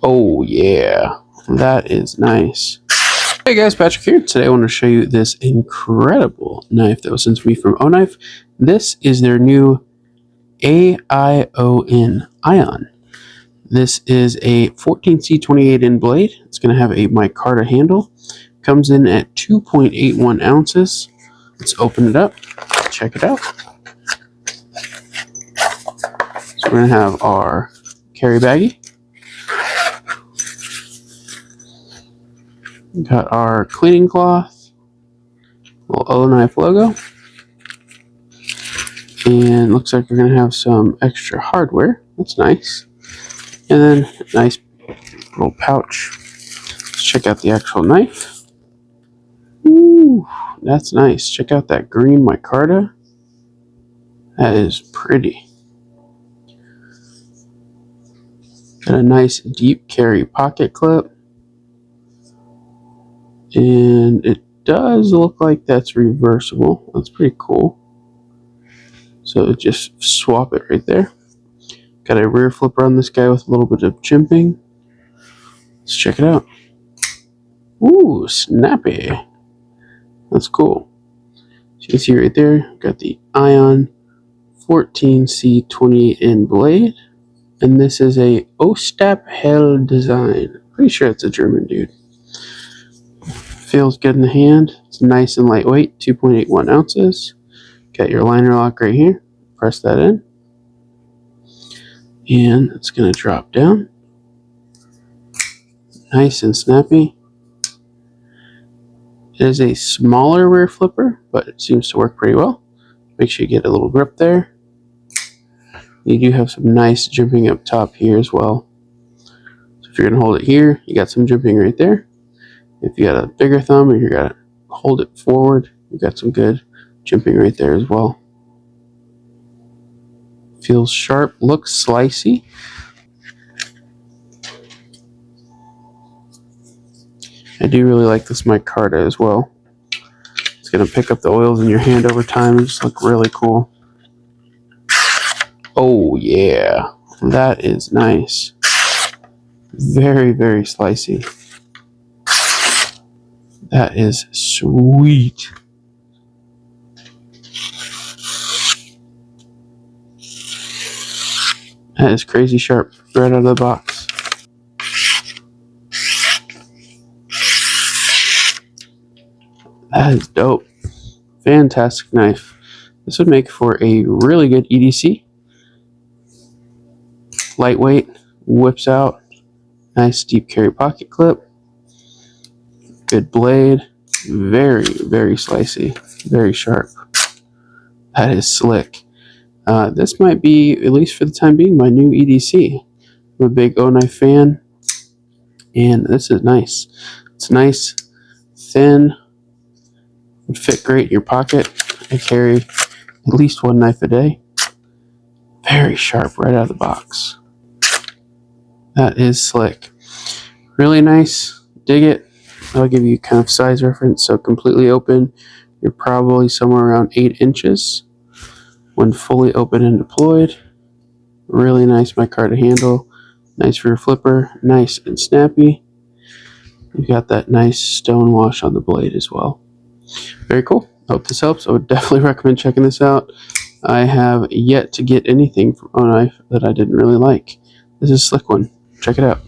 Oh yeah, that is nice. Hey guys, Patrick here. Today I want to show you this incredible knife that was sent to me from OKNIFE. This is their new AION Ion. This is a 14C28N blade. It's going to have a micarta handle. Comes in at 2.81 ounces. Let's open it up. Check it out. So we're going to have our carry baggie. We got our cleaning cloth, little OKNIFE logo, and looks like we're going to have some extra hardware. That's nice. And then a nice little pouch. Let's check out the actual knife. Ooh, that's nice. Check out that green micarta. That is pretty. Got a nice deep carry pocket clip. And it does look like that's reversible. That's pretty cool. So just swap it right there. Got a rear flipper on this guy with a little bit of jimping. Let's check it out. Ooh, snappy. That's cool. So you can see right there, got the Ion 14C28N blade. And this is a Ostap Hel design. Pretty sure it's a German dude. Feels good in the hand. It's nice and lightweight, 2.81 ounces. Got your liner lock right here. Press that in. And it's going to drop down. Nice and snappy. It is a smaller rear flipper, but it seems to work pretty well. Make sure you get a little grip there. You do have some nice jimping up top here as well. So if you're going to hold it here, you got some jimping right there. If you got a bigger thumb or you got to hold it forward, you got some good jimping right there as well. Feels sharp, looks slicey. I do really like this micarta as well. It's going to pick up the oils in your hand over time and just look really cool. Oh yeah, that is nice. Very, very slicey. That is sweet. That is crazy sharp right out of the box. That is dope. Fantastic knife. This would make for a really good EDC. Lightweight, whips out. Nice deep carry pocket clip. Good blade. Very, very slicey. Very sharp. That is slick. This might be, at least for the time being, my new EDC. I'm a big OKNIFE fan. And this is nice. It's nice, thin. Would fit great in your pocket. I carry at least one knife a day. Very sharp right out of the box. That is slick. Really nice. Dig it. I'll give you kind of size reference. So completely open, you're probably somewhere around 8 inches. When fully open and deployed, really nice micarta handle. Nice rear flipper. Nice and snappy. You've got that nice stone wash on the blade as well. Very cool. Hope this helps. I would definitely recommend checking this out. I have yet to get anything from OKNIFE that I didn't really like. This is a slick one. Check it out.